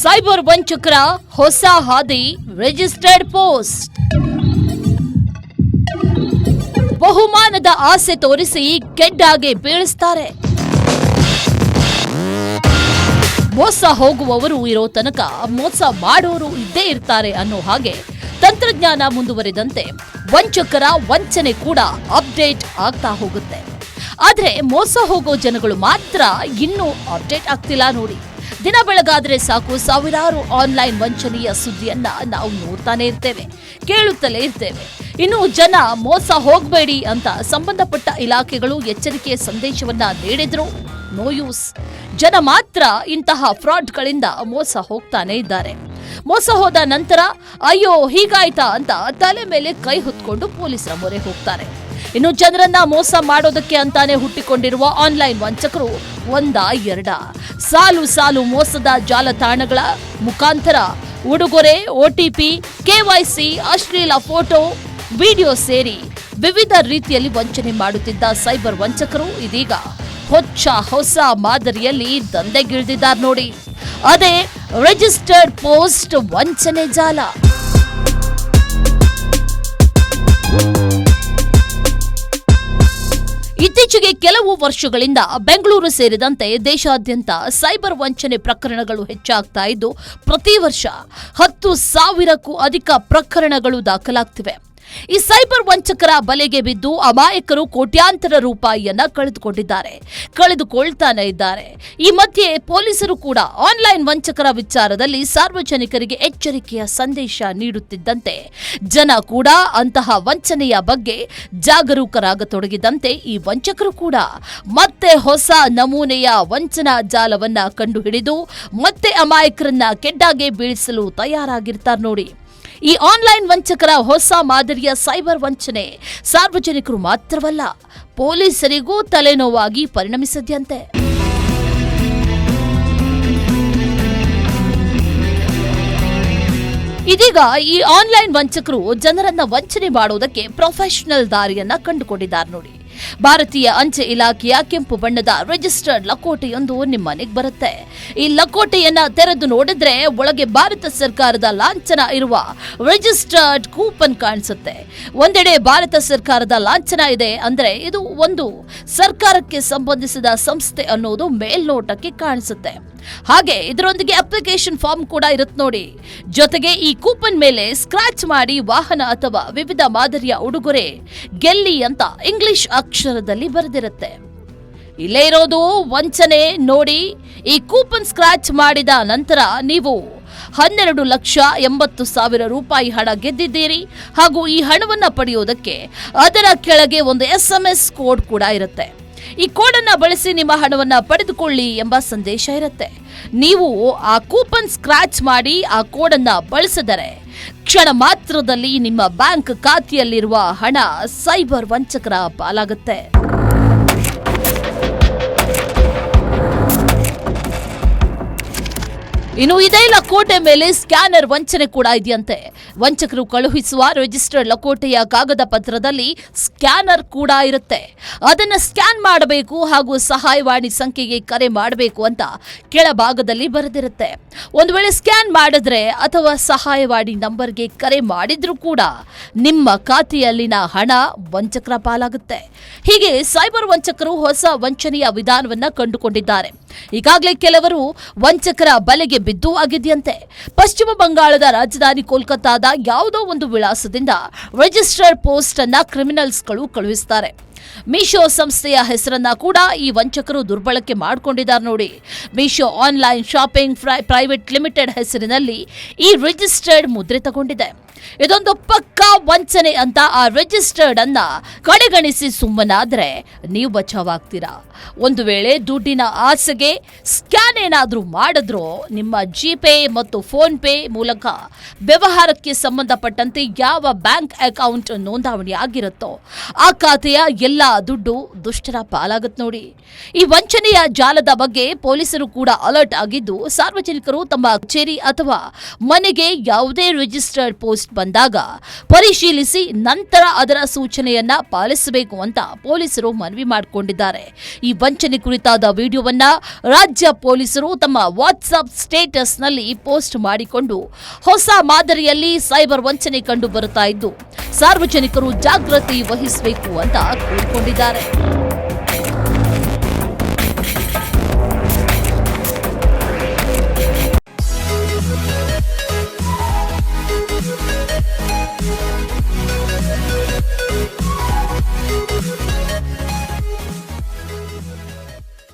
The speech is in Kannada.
ಸೈಬರ್ ವಂಚಕರ ಹೊಸ ಹಾದಿ ರಿಜಿಸ್ಟರ್ಡ್ ಪೋಸ್ಟ್. ಬಹುಮಾನದ ಆಸೆ ತೋರಿಸಿ ಕೆಡ್ಡಾಗೆ ಬೀಳಿಸ್ತಾರೆ. ಮೋಸ ಹೋಗುವವರು ಇರೋ ತನಕ ಮೋಸ ಮಾಡೋರು ಇದ್ದೇ ಇರ್ತಾರೆ ಅನ್ನೋ ಹಾಗೆ ತಂತ್ರಜ್ಞಾನ ಮುಂದುವರಿದಂತೆ ವಂಚಕರ ವಂಚನೆ ಕೂಡ ಅಪ್ಡೇಟ್ ಆಗ್ತಾ ಹೋಗುತ್ತೆ. ಆದ್ರೆ ಮೋಸ ಹೋಗೋ ಜನಗಳು ಮಾತ್ರ ಇನ್ನೂ ಅಪ್ಡೇಟ್ ಆಗ್ತಿಲ್ಲ ನೋಡಿ. ದಿನ ಬೆಳಗಾದ್ರೆ ಸಾಕು ಸಾವಿರಾರು ಆನ್ಲೈನ್ ವಂಚನೆಯ ಸುದ್ದಿಯನ್ನ ನಾವು ನೋಡ್ತಾನೆ ಇರ್ತೇವೆ, ಕೇಳುತ್ತಲೇ ಇರ್ತೇವೆ. ಇನ್ನು ಜನ ಮೋಸ ಹೋಗಬೇಡಿ ಅಂತ ಸಂಬಂಧಪಟ್ಟ ಇಲಾಖೆಗಳು ಎಚ್ಚರಿಕೆಯ ಸಂದೇಶವನ್ನ ನೀಡಿದ್ರು ನೋ ಯೂಸ್. ಜನ ಮಾತ್ರ ಇಂತಹ ಫ್ರಾಡ್ಗಳಿಂದ ಮೋಸ ಹೋಗ್ತಾನೆ ಇದ್ದಾರೆ. ಮೋಸ ಹೋದ ನಂತರ ಅಯ್ಯೋ ಹೀಗಾಯ್ತಾ ಅಂತ ತಲೆ ಮೇಲೆ ಕೈ ಹೊತ್ಕೊಂಡು ಪೊಲೀಸರ ಮೊರೆ ಹೋಗ್ತಾರೆ. ಇನ್ನು ಜನರನ್ನ ಮೋಸ ಮಾಡೋದಕ್ಕೆ ಅಂತಾನೆ ಹುಟ್ಟಿಕೊಂಡಿರುವ ಆನ್ಲೈನ್ ವಂಚಕರು ಒಂದ ಎರಡ ಸಾಲು ಸಾಲು ಮೋಸದ ಜಾಲತಾಣಗಳ ಮುಖಾಂತರ ಉಡುಗೊರೆ, OTP, KYC, ಅಶ್ಲೀಲ ಫೋಟೋ, ವಿಡಿಯೋ ಸೇರಿ ವಿವಿಧ ರೀತಿಯಲ್ಲಿ ವಂಚನೆ ಮಾಡುತ್ತಿದ್ದ ಸೈಬರ್ ವಂಚಕರು ಇದೀಗ ಹೊಸ ಮಾದರಿಯಲ್ಲಿ ದಂಧೆಗಿಳಿದಿದ್ದಾರೆ ನೋಡಿ. ಅದೇ ರಿಜಿಸ್ಟರ್ಡ್ ಪೋಸ್ಟ್ ವಂಚನೆ ಜಾಲ. ಇತ್ತೀಚೆಗೆ ಕೆಲವು ವರ್ಷಗಳಿಂದ ಬೆಂಗಳೂರು ಸೇರಿದಂತೆ ದೇಶಾದ್ಯಂತ ಸೈಬರ್ ವಂಚನೆ ಪ್ರಕರಣಗಳು ಹೆಚ್ಚಾಗ್ತಾ ಇದ್ದು ಪ್ರತಿ ವರ್ಷ 10,000ಕ್ಕೂ ಅಧಿಕ ಪ್ರಕರಣಗಳು ದಾಖಲಾಗ್ತಿವೆ. ಈ ಸೈಬರ್ ವಂಚಕರ ಬಲೆಗೆ ಬಿದ್ದು ಅಮಾಯಕರು ಕೋಟ್ಯಾಂತರ ರೂಪಾಯಿಯನ್ನ ಕಳೆದುಕೊಳ್ತಾನೆ ಇದ್ದಾರೆ. ಈ ಮಧ್ಯೆ ಪೊಲೀಸರು ಕೂಡ ಆನ್ಲೈನ್ ವಂಚಕರ ವಿಚಾರದಲ್ಲಿ ಸಾರ್ವಜನಿಕರಿಗೆ ಎಚ್ಚರಿಕೆಯ ಸಂದೇಶ ನೀಡುತ್ತಿದ್ದಂತೆ ಜನ ಕೂಡ ಅಂತಹ ವಂಚನೆಯ ಬಗ್ಗೆ ಜಾಗರೂಕರಾಗತೊಡಗಿದಂತೆ ಈ ವಂಚಕರು ಕೂಡ ಮತ್ತೆ ಹೊಸ ನಮೂನೆಯ ವಂಚನಾ ಜಾಲವನ್ನ ಕಂಡುಹಿಡಿದು ಮತ್ತೆ ಅಮಾಯಕರನ್ನ ಕೆಡ್ಡಾಗೆ ಬೀಳಿಸಲು ತಯಾರಾಗಿರ್ತಾರೆ ನೋಡಿ. ಈ ಆನ್ಲೈನ್ ವಂಚಕರ ಹೊಸ ಮಾದರಿಯ ಸೈಬರ್ ವಂಚನೆ ಸಾರ್ವಜನಿಕರು ಮಾತ್ರವಲ್ಲ, ಪೊಲೀಸರಿಗೂ ತಲೆನೋವಾಗಿ ಪರಿಣಮಿಸಿದ್ಯಂತೆ. ಇದೀಗ ಈ ಆನ್ಲೈನ್ ವಂಚಕರು ಜನರನ್ನ ವಂಚನೆ ಮಾಡೋದಕ್ಕೆ ಪ್ರೊಫೆಷನಲ್ ದಾರಿಯನ್ನ ಕಂಡುಕೊಂಡಿದ್ದಾರೆ ನೋಡಿ. ಭಾರತೀಯ ಅಂಚೆ ಇಲಾಖೆಯ ಕೆಂಪು ಬಣ್ಣದ ರಿಜಿಸ್ಟರ್ಡ್ ಲಕೋಟೆಯೊಂದು ನಿಮ್ಮ ಮನೆಗೆ ಬರುತ್ತೆ. ಈ ಲಕೋಟೆಯನ್ನ ತೆರೆದು ನೋಡಿದ್ರೆ ಒಳಗೆ ಭಾರತ ಸರ್ಕಾರದ ಲಾಂಛನ ಇರುವ ರಿಜಿಸ್ಟರ್ಡ್ ಕೂಪನ್ ಕಾಣಿಸುತ್ತೆ. ಒಂದೆಡೆ ಭಾರತ ಸರ್ಕಾರದ ಲಾಂಛನ ಇದೆ ಅಂದ್ರೆ ಇದು ಒಂದು ಸರ್ಕಾರಕ್ಕೆ ಸಂಬಂಧಿಸಿದ ಸಂಸ್ಥೆ ಅನ್ನೋದು ಮೇಲ್ನೋಟಕ್ಕೆ ಕಾಣಿಸುತ್ತೆ. ಹಾಗೆ ಇದರೊಂದಿಗೆ ಅಪ್ಲಿಕೇಶನ್ ಫಾರ್ಮ್ ಕೂಡ ಇರುತ್ತೆ ನೋಡಿ. ಜೊತೆಗೆ ಈ ಕೂಪನ್ ಮೇಲೆ ಸ್ಕ್ರಾಚ್ ಮಾಡಿ ವಾಹನ ಅಥವಾ ವಿವಿಧ ಮಾದರಿಯ ಉಡುಗೊರೆ ಗೆಲ್ಲಿ ಅಂತ ಇಂಗ್ಲಿಷ್ ಅಕ್ಷರದಲ್ಲಿ ಬರೆದಿರುತ್ತೆ. ಇಲ್ಲೇ ಇರೋದು ವಂಚನೆ ನೋಡಿ. ಈ ಕೂಪನ್ ಸ್ಕ್ರಾಚ್ ಮಾಡಿದ ನಂತರ ನೀವು 12,80,000 ರೂಪಾಯಿ ಹಣ ಗೆದ್ದಿದ್ದೀರಿ. ಹಾಗೂ ಈ ಹಣವನ್ನ ಪಡೆಯೋದಕ್ಕೆ ಅದರ ಕೆಳಗೆ ಒಂದು SMS ಕೋಡ್ ಕೂಡ ಇರುತ್ತೆ. ಈ ಕೋಡನ್ನ ಬಳಸಿ ನಿಮ್ಮ ಹಣವನ್ನ ಪಡೆದುಕೊಳ್ಳಿ ಎಂಬ ಸಂದೇಶ ಇರುತ್ತೆ. ನೀವು ಆ ಕೂಪನ್ ಸ್ಕ್ರಾಚ್ ಮಾಡಿ ಆ ಕೋಡನ್ನ ಬಳಸಿದರೆ ಕ್ಷಣ ಮಾತ್ರದಲ್ಲಿ ನಿಮ್ಮ ಬ್ಯಾಂಕ್ ಖಾತೆಯಲ್ಲಿರುವ ಹಣ ಸೈಬರ್ ವಂಚಕರ ಪಾಲಾಗುತ್ತೆ. ಇನ್ನು ಇದೇ ಲಕೋಟೆ ಮೇಲೆ ಸ್ಕ್ಯಾನರ್ ವಂಚನೆ ಕೂಡ ಇದೆಯಂತೆ. ವಂಚಕರು ಕಳುಹಿಸುವ ರಿಜಿಸ್ಟರ್ಡ್ ಲಕೋಟೆಯ ಕಾಗದ ಪತ್ರದಲ್ಲಿ ಸ್ಕ್ಯಾನರ್ ಕೂಡ ಇರುತ್ತೆ. ಅದನ್ನ ಸ್ಕ್ಯಾನ್ ಮಾಡಬೇಕು ಹಾಗೂ ಸಹಾಯವಾಣಿ ಸಂಖ್ಯೆಗೆ ಕರೆ ಮಾಡಬೇಕು ಅಂತ ಕೆಳಭಾಗದಲ್ಲಿ ಬರೆದಿರುತ್ತೆ. ಒಂದು ವೇಳೆ ಸ್ಕ್ಯಾನ್ ಮಾಡಿದ್ರೆ ಅಥವಾ ಸಹಾಯವಾಣಿ ನಂಬರ್ಗೆ ಕರೆ ಮಾಡಿದ್ರೂ ಕೂಡ ನಿಮ್ಮ ಖಾತೆಯಲ್ಲಿನ ಹಣ ವಂಚಕರ ಪಾಲಾಗುತ್ತೆ. ಹೀಗೆ ಸೈಬರ್ ವಂಚಕರು ಹೊಸ ವಂಚನೆಯ ವಿಧಾನವನ್ನ ಕಂಡುಕೊಂಡಿದ್ದಾರೆ. ಈಗಾಗಲೇ ಕೆಲವರು ವಂಚಕರ ಬಲೆಗೆ ಬಿದ್ದು ಆಗಿದೆಯಂತೆ. ಪಶ್ಚಿಮ ಬಂಗಾಳದ ರಾಜಧಾನಿ ಕೋಲ್ಕತ್ತಾದ ಯಾವುದೋ ಒಂದು ವಿಳಾಸದಿಂದ ರಿಜಿಸ್ಟರ್ಡ್ ಪೋಸ್ಟ್ ಅನ್ನ ಕ್ರಿಮಿನಲ್ಸ್ಗಳು ಕಳುಹಿಸುತ್ತಾರೆ. ಮೀಶೋ ಸಂಸ್ಥೆಯ ಹೆಸರನ್ನ ಕೂಡ ಈ ವಂಚಕರು ದುರ್ಬಳಕೆ ಮಾಡಿಕೊಂಡಿದ್ದಾರೆ ನೋಡಿ. Meesho online shopping private limited ಹೆಸರಿನಲ್ಲಿ ಈ ರಿಜಿಸ್ಟರ್ಡ್ ಮುದ್ರೆ ತಗೊಂಡಿದೆ. ಇದೊಂದು ಪಕ್ಕಾ ವಂಚನೆ ಅಂತ ಆ ರಿಜಿಸ್ಟರ್ಡ್ ಅನ್ನ ಕಡೆಗಣಿಸಿ ಸುಮ್ಮನಾದ್ರೆ ನೀವು ಬಚಾವಾಗ್ತೀರಾ. ಒಂದು ವೇಳೆ ದುಡ್ಡಿನ ಆಸೆಗೆ ಸ್ಕ್ಯಾನ್ ಏನಾದ್ರೂ ಮಾಡಿದ್ರೋ ನಿಮ್ಮ ಜಿಪೇ ಮತ್ತು ಫೋನ್ ಪೇ ಮೂಲಕ ವ್ಯವಹಾರಕ್ಕೆ ಸಂಬಂಧಪಟ್ಟಂತೆ ಯಾವ ಬ್ಯಾಂಕ್ ಅಕೌಂಟ್ ನೋಂದಾವಣಿ ಆಗಿರುತ್ತೋ ಆ ಖಾತೆಯ ಎಲ್ಲ ದುಡ್ಡು ದುಷ್ಟರ ಪಾಲಾಗತ್ ನೋಡಿ. ಈ ವಂಚನೆಯ ಜಾಲದ ಬಗ್ಗೆ ಪೊಲೀಸರು ಕೂಡ ಅಲರ್ಟ್ ಆಗಿದ್ದು, ಸಾರ್ವಜನಿಕರು ತಮ್ಮ ಕಚೇರಿ ಅಥವಾ ಮನೆಗೆ ಯಾವುದೇ ರಿಜಿಸ್ಟರ್ಡ್ ಪೋಸ್ಟ್ ಬಂದಾಗ ಪರಿಶೀಲಿಸಿ ನಂತರ ಅದರ ಸೂಚನೆಯನ್ನ ಪಾಲಿಸಬೇಕು ಅಂತ ಪೊಲೀಸರು ಮನವಿ ಮಾಡಿಕೊಂಡಿದ್ದಾರೆ. ಈ ವಂಚನೆ ಕುರಿತಾದ ವಿಡಿಯೋವನ್ನ ರಾಜ್ಯ ಪೊಲೀಸರು ತಮ್ಮ ವಾಟ್ಸ್ಆಪ್ ಸ್ಟೇಟಸ್ನಲ್ಲಿ ಪೋಸ್ಟ್ ಮಾಡಿಕೊಂಡು ಹೊಸ ಮಾದರಿಯಲ್ಲಿ ಸೈಬರ್ ವಂಚನೆ ಕಂಡು ಬರುತ್ತಾ ಇದ್ದು, ಸಾರ್ವಜನಿಕರು ಜಾಗೃತಿ ವಹಿಸಬೇಕು ಅಂತ ಕೋರಿಕೊಂಡಿದ್ದಾರೆ.